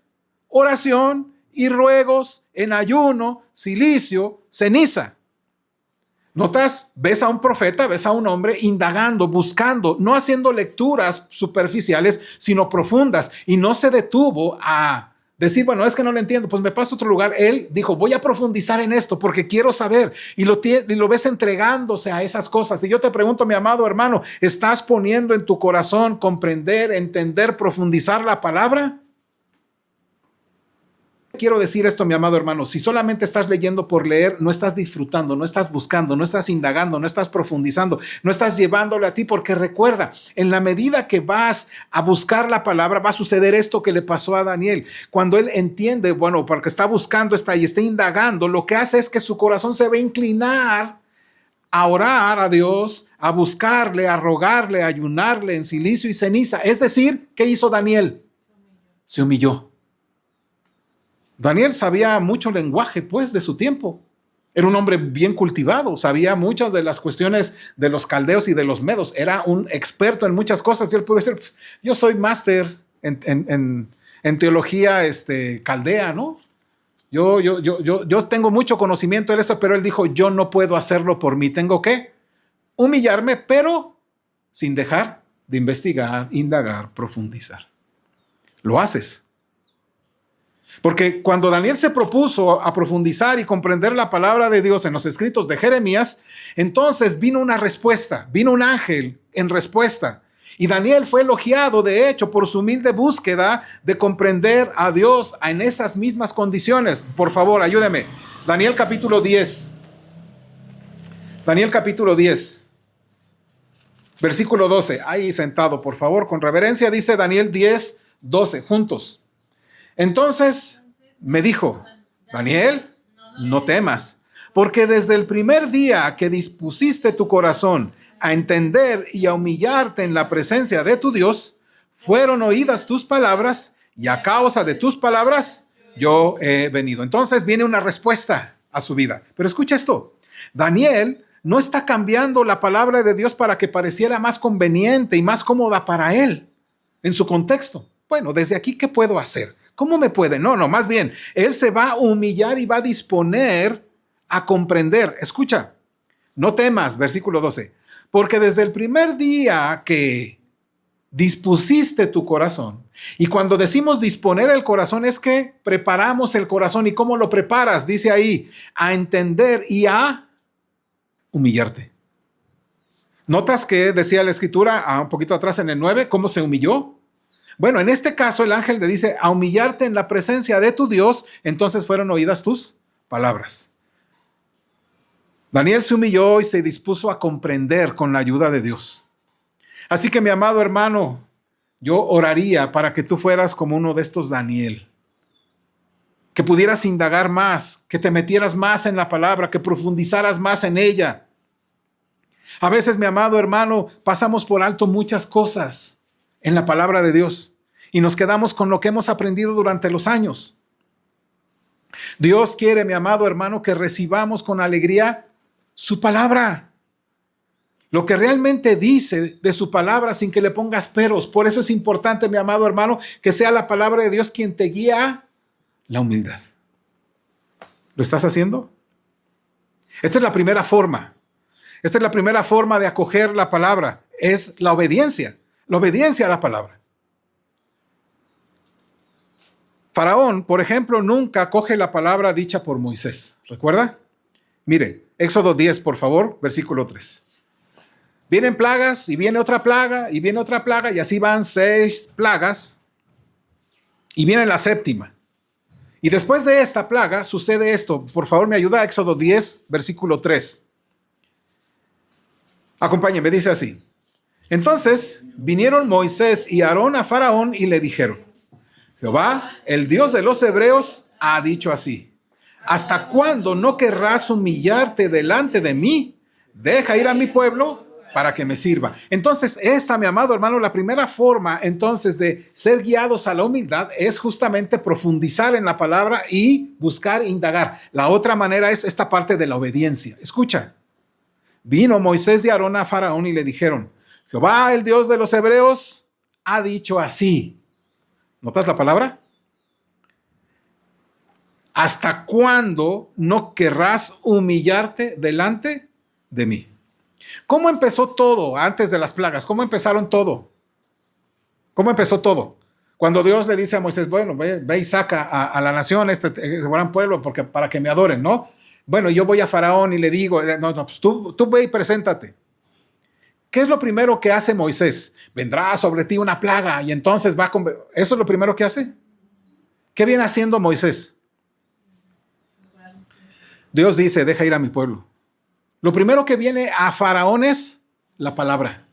oración y ruegos, en ayuno, cilicio, ceniza. ¿Notas? Ves a un profeta, ves a un hombre indagando, buscando, no haciendo lecturas superficiales, sino profundas. Y no se detuvo a decir, bueno, es que no lo entiendo, pues me paso a otro lugar. Él dijo, voy a profundizar en esto porque quiero saber. Y lo ves entregándose a esas cosas. Y yo te pregunto, mi amado hermano, ¿estás poniendo en tu corazón comprender, entender, profundizar la palabra? Quiero decir esto, mi amado hermano, si solamente estás leyendo por leer, no estás disfrutando, no estás buscando, no estás indagando, no estás profundizando, no estás llevándole a ti, porque recuerda, en la medida que vas a buscar la palabra, va a suceder esto que le pasó a Daniel. Cuando él entiende, bueno, porque está buscando, está indagando, lo que hace es que su corazón se va a inclinar a orar a Dios, a buscarle, a rogarle, a ayunarle en cilicio y ceniza. Es decir, ¿qué hizo Daniel? Se humilló. Daniel sabía mucho lenguaje, pues, de su tiempo. Era un hombre bien cultivado, sabía muchas de las cuestiones de los caldeos y de los medos. Era un experto en muchas cosas y él puede decir, yo soy máster en teología caldea, ¿no? Yo tengo mucho conocimiento de esto, pero él dijo, yo no puedo hacerlo por mí, tengo que humillarme, pero sin dejar de investigar, indagar, profundizar. Lo haces. Porque cuando Daniel se propuso a profundizar y comprender la palabra de Dios en los escritos de Jeremías, entonces vino una respuesta, vino un ángel en respuesta. Y Daniel fue elogiado, de hecho, por su humilde búsqueda de comprender a Dios en esas mismas condiciones. Por favor, ayúdeme. Daniel capítulo 10. Daniel capítulo 10. Versículo 12. Ahí sentado, por favor, con reverencia, dice Daniel 10, 12, juntos. Entonces me dijo, Daniel, no temas, porque desde el primer día que dispusiste tu corazón a entender y a humillarte en la presencia de tu Dios, fueron oídas tus palabras y a causa de tus palabras yo he venido. Entonces viene una respuesta a su vida. Pero escucha esto, Daniel no está cambiando la palabra de Dios para que pareciera más conveniente y más cómoda para él en su contexto. Bueno, desde aquí, ¿qué puedo hacer? ¿Cómo me puede? No, más bien, él se va a humillar y va a disponer a comprender. Escucha, no temas, versículo 12, porque desde el primer día que dispusiste tu corazón, y cuando decimos disponer el corazón es que preparamos el corazón. ¿Y cómo lo preparas? Dice ahí, a entender y a humillarte. ¿Notas que decía la escritura un poquito atrás en el 9, cómo se humilló? Bueno, en este caso el ángel le dice, a humillarte en la presencia de tu Dios, entonces fueron oídas tus palabras. Daniel se humilló y se dispuso a comprender con la ayuda de Dios. Así que mi amado hermano, yo oraría para que tú fueras como uno de estos Daniel, que pudieras indagar más, que te metieras más en la palabra, que profundizaras más en ella. A veces, mi amado hermano, pasamos por alto muchas cosas en la palabra de Dios y nos quedamos con lo que hemos aprendido durante los años. Dios quiere, mi amado hermano, que recibamos con alegría su palabra, lo que realmente dice de su palabra sin que le pongas peros. Por eso es importante, mi amado hermano, que sea la palabra de Dios quien te guía a la humildad. ¿Lo estás haciendo? Esta es la primera forma. Esta es la primera forma de acoger la palabra, es la obediencia a la palabra. Faraón, por ejemplo, nunca acoge la palabra dicha por Moisés. ¿Recuerda? Mire, Éxodo 10, por favor, versículo 3. Vienen plagas y viene otra plaga y viene otra plaga y así van 6 plagas y viene la séptima. Y después de esta plaga sucede esto. Por favor, me ayuda, Éxodo 10, versículo 3. Acompáñenme, dice así. Entonces vinieron Moisés y Aarón a Faraón y le dijeron, Jehová, el Dios de los hebreos, ha dicho así, ¿hasta cuándo no querrás humillarte delante de mí? Deja ir a mi pueblo para que me sirva. Entonces, esta, mi amado hermano, la primera forma entonces de ser guiados a la humildad es justamente profundizar en la palabra y buscar indagar. La otra manera es esta parte de la obediencia. Escucha, vino Moisés y Aarón a Faraón y le dijeron, Jehová, el Dios de los hebreos, ha dicho así. ¿Notas la palabra? ¿Hasta cuándo no querrás humillarte delante de mí? ¿Cómo empezó todo antes de las plagas? ¿Cómo empezaron todo? ¿Cómo empezó todo? Cuando Dios le dice a Moisés, bueno, ve y saca a la nación, este gran pueblo, para que me adoren, ¿no? Bueno, yo voy a Faraón y le digo, no, pues tú ve y preséntate. ¿Qué es lo primero que hace Moisés? Vendrá sobre ti una plaga y entonces va a... ¿Eso es lo primero que hace? ¿Qué viene haciendo Moisés? Dios dice, deja ir a mi pueblo. Lo primero que viene a Faraón es la palabra.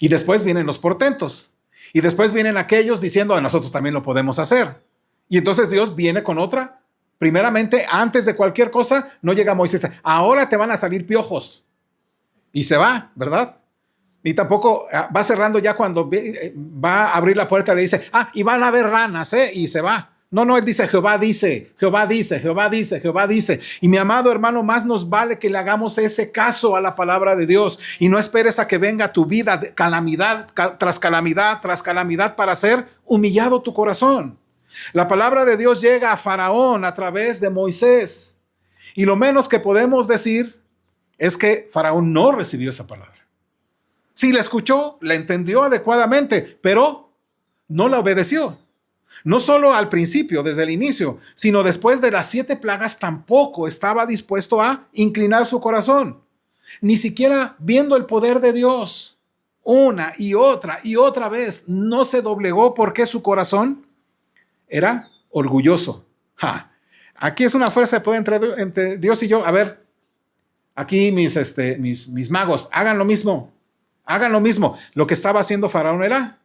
Y después vienen los portentos. Y después vienen aquellos diciendo, a nosotros también lo podemos hacer. Y entonces Dios viene con otra. Primeramente, antes de cualquier cosa, no llega Moisés. Ahora te van a salir piojos. Y se va, ¿verdad? Y tampoco va cerrando ya cuando va a abrir la puerta, le dice, y van a haber ranas, y se va. No, él dice, Jehová dice, Jehová dice, Jehová dice, Jehová dice. Y mi amado hermano, más nos vale que le hagamos ese caso a la palabra de Dios y no esperes a que venga tu vida de calamidad tras calamidad tras calamidad para ser humillado tu corazón. La palabra de Dios llega a Faraón a través de Moisés. Y lo menos que podemos decir es que Faraón no recibió esa palabra. Sí la escuchó, la entendió adecuadamente, pero no la obedeció. No solo al principio, desde el inicio, sino después de las 7 plagas tampoco estaba dispuesto a inclinar su corazón. Ni siquiera viendo el poder de Dios, una y otra vez, no se doblegó porque su corazón era orgulloso. Aquí es una fuerza de poder entre Dios y yo. A ver, aquí mis magos, hagan lo mismo. Hagan lo mismo. Lo que estaba haciendo Faraón era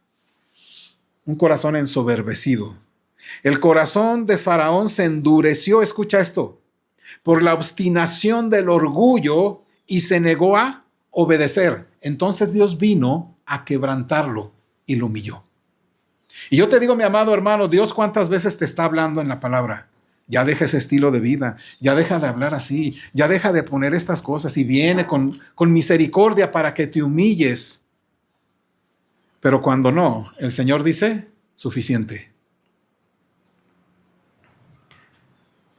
un corazón ensoberbecido. El corazón de Faraón se endureció, escucha esto, por la obstinación del orgullo y se negó a obedecer. Entonces Dios vino a quebrantarlo y lo humilló. Y yo te digo, mi amado hermano, Dios cuántas veces te está hablando en la palabra. Ya deja ese estilo de vida, ya deja de hablar así, ya deja de poner estas cosas y viene con misericordia para que te humilles. Pero cuando no, el Señor dice, suficiente.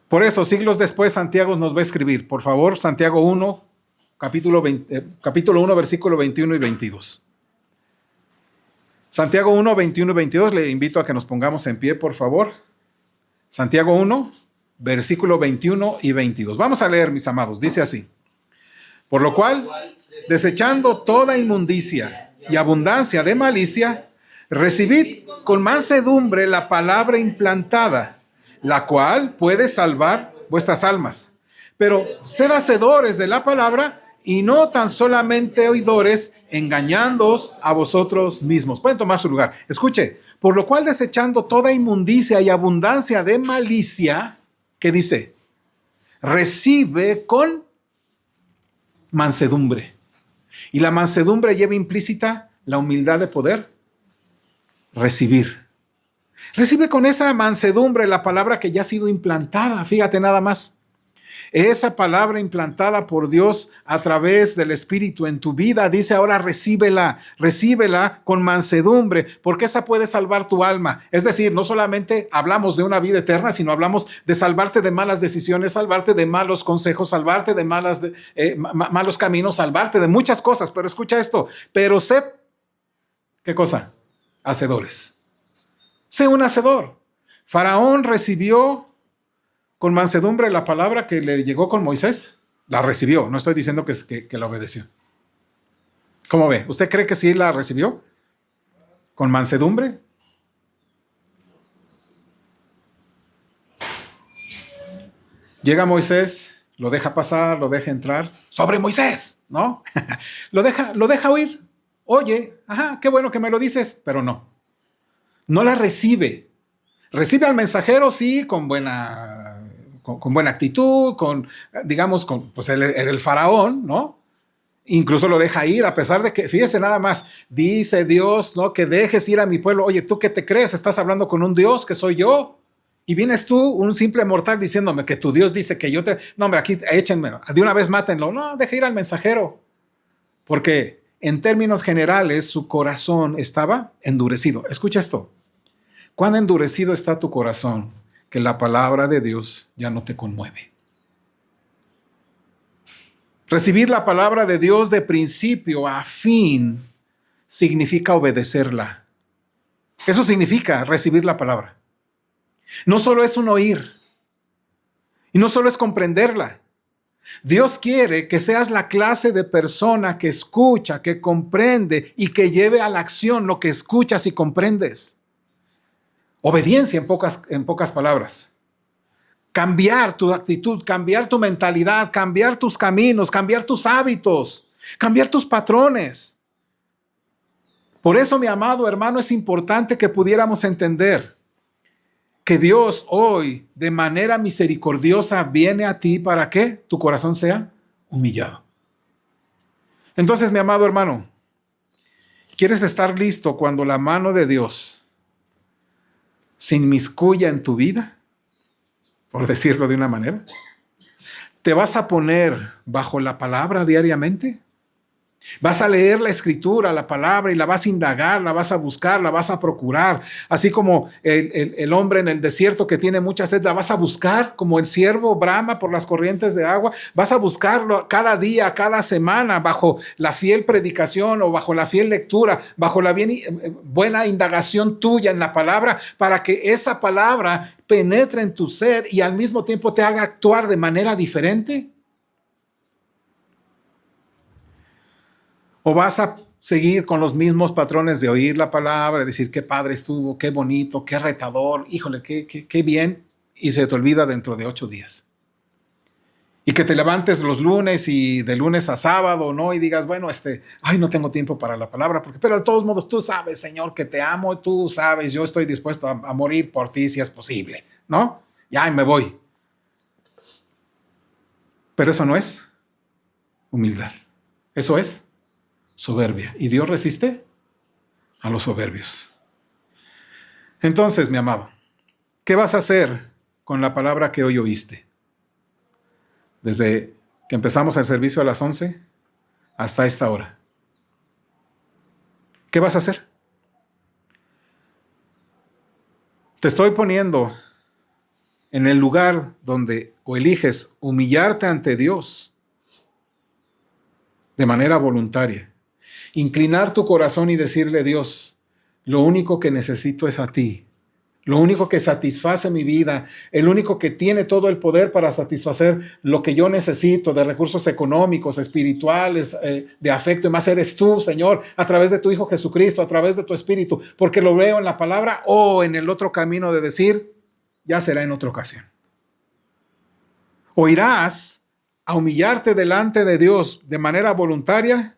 Por eso, siglos después, Santiago nos va a escribir. Por favor, Santiago 1, capítulo 1, versículo 21 y 22. Santiago 1, 21 y 22, le invito a que nos pongamos en pie, por favor. Santiago 1, versículo 21 y 22. Vamos a leer, mis amados. Dice así. Por lo cual, desechando toda inmundicia y abundancia de malicia, recibid con mansedumbre la palabra implantada, la cual puede salvar vuestras almas. Pero sed hacedores de la palabra y no tan solamente oidores, engañándoos a vosotros mismos. Pueden tomar su lugar. Escuche, por lo cual desechando toda inmundicia y abundancia de malicia, ¿qué dice? Recibe con mansedumbre. Y la mansedumbre lleva implícita la humildad de poder recibir. Recibe con esa mansedumbre la palabra que ya ha sido implantada. Fíjate nada más. Esa palabra implantada por Dios a través del Espíritu en tu vida, dice ahora recíbela con mansedumbre, porque esa puede salvar tu alma. Es decir, no solamente hablamos de una vida eterna, sino hablamos de salvarte de malas decisiones, salvarte de malos consejos, salvarte de malos caminos, salvarte de muchas cosas. Pero escucha esto, pero sed, ¿qué cosa? Hacedores. Sé un hacedor. Faraón recibió con mansedumbre la palabra que le llegó con Moisés. La recibió. No estoy diciendo que la obedeció. ¿Cómo ve? ¿Usted cree que sí la recibió? ¿Con mansedumbre? Llega Moisés, lo deja pasar, lo deja entrar. Sobre Moisés, ¿no? lo deja oír. Oye, qué bueno que me lo dices, pero no. No la recibe. Recibe al mensajero, sí, con buena actitud, pues él era el faraón, ¿no? Incluso lo deja ir, a pesar de que, fíjese nada más, dice Dios, ¿no? Que dejes ir a mi pueblo. Oye, ¿tú qué te crees? Estás hablando con un Dios que soy yo. Y vienes tú, un simple mortal, diciéndome que tu Dios dice que yo te... No, hombre, aquí échenmelo. De una vez mátenlo. No, deja ir al mensajero. Porque en términos generales, su corazón estaba endurecido. Escucha esto. ¿Cuán endurecido está tu corazón que la palabra de Dios ya no te conmueve? Recibir la palabra de Dios de principio a fin significa obedecerla. Eso significa recibir la palabra. No solo es un oír y no solo es comprenderla. Dios quiere que seas la clase de persona que escucha, que comprende y que lleve a la acción lo que escuchas y comprendes. Obediencia en pocas palabras. Cambiar tu actitud, cambiar tu mentalidad, cambiar tus caminos, cambiar tus hábitos, cambiar tus patrones. Por eso, mi amado hermano, es importante que pudiéramos entender que Dios hoy, de manera misericordiosa, viene a ti para que tu corazón sea humillado. Entonces, mi amado hermano, ¿quieres estar listo cuando la mano de Dios se inmiscuya en tu vida, por decirlo de una manera? ¿Te vas a poner bajo la palabra diariamente? Vas a leer la escritura, la palabra, y la vas a indagar, la vas a buscar, la vas a procurar. Así como el hombre en el desierto que tiene mucha sed, la vas a buscar, como el ciervo brama por las corrientes de agua. Vas a buscarlo cada día, cada semana, bajo la fiel predicación o bajo la fiel lectura, bajo la buena indagación tuya en la palabra, para que esa palabra penetre en tu ser y al mismo tiempo te haga actuar de manera diferente. ¿O vas a seguir con los mismos patrones de oír la palabra, decir qué padre estuvo, qué bonito, qué retador, híjole, qué bien, y se te olvida dentro de 8 días? Y que te levantes los lunes y de lunes a sábado, ¿no? Y digas, bueno, ay, no tengo tiempo para la palabra, pero de todos modos tú sabes, Señor, que te amo, tú sabes, yo estoy dispuesto a morir por ti si es posible, ¿no? Ya, y me voy. Pero eso no es humildad, eso es soberbia. ¿Y Dios resiste a los soberbios? Entonces, mi amado, ¿qué vas a hacer con la palabra que hoy oíste? Desde que empezamos el servicio a las 11 hasta esta hora. ¿Qué vas a hacer? Te estoy poniendo en el lugar donde o eliges humillarte ante Dios de manera voluntaria, inclinar tu corazón y decirle, Dios, lo único que necesito es a ti. Lo único que satisface mi vida, el único que tiene todo el poder para satisfacer lo que yo necesito de recursos económicos, espirituales, de afecto y más, eres tú, Señor, a través de tu Hijo Jesucristo, a través de tu Espíritu, porque lo veo en la palabra o en el otro camino de decir, ya será en otra ocasión. O irás a humillarte delante de Dios de manera voluntaria,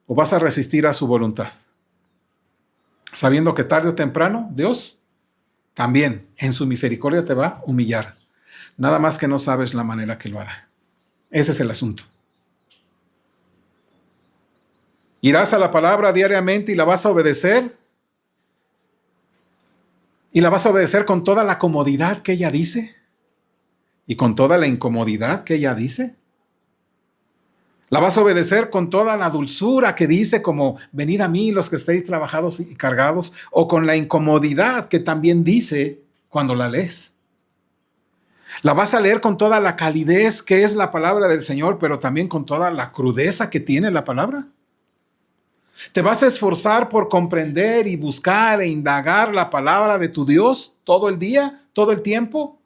o vas a resistir a su voluntad, sabiendo que tarde o temprano Dios también en su misericordia te va a humillar. Nada más que no sabes la manera que lo hará. Ese es el asunto. Irás a la palabra diariamente y la vas a obedecer. Y la vas a obedecer con toda la comodidad que ella dice y con toda la incomodidad que ella dice. La vas a obedecer con toda la dulzura que dice, como venid a mí los que estéis trabajados y cargados, o con la incomodidad que también dice cuando la lees. La vas a leer con toda la calidez que es la palabra del Señor, pero también con toda la crudeza que tiene la palabra. Te vas a esforzar por comprender y buscar e indagar la palabra de tu Dios todo el día, todo el tiempo.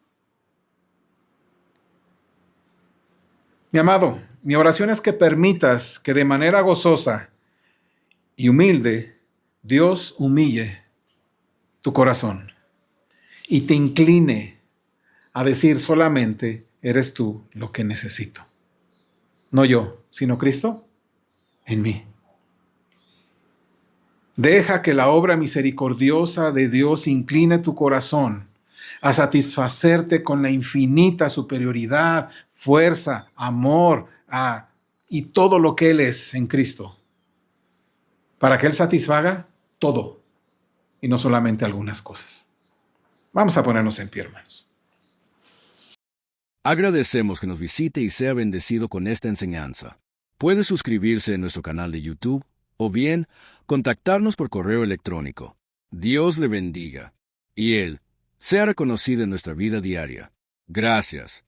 Mi amado, mi oración es que permitas que de manera gozosa y humilde Dios humille tu corazón y te incline a decir solamente eres tú lo que necesito. No yo, sino Cristo en mí. Deja que la obra misericordiosa de Dios incline tu corazón a satisfacerte con la infinita superioridad, fuerza, amor y todo lo que Él es en Cristo, para que Él satisfaga todo y no solamente algunas cosas. Vamos a ponernos en pie, hermanos.
Agradecemos que nos visite y sea bendecido con esta enseñanza. Puede suscribirse en nuestro canal de YouTube o bien contactarnos por correo electrónico. Dios le bendiga y Él sea reconocido en nuestra vida diaria. Gracias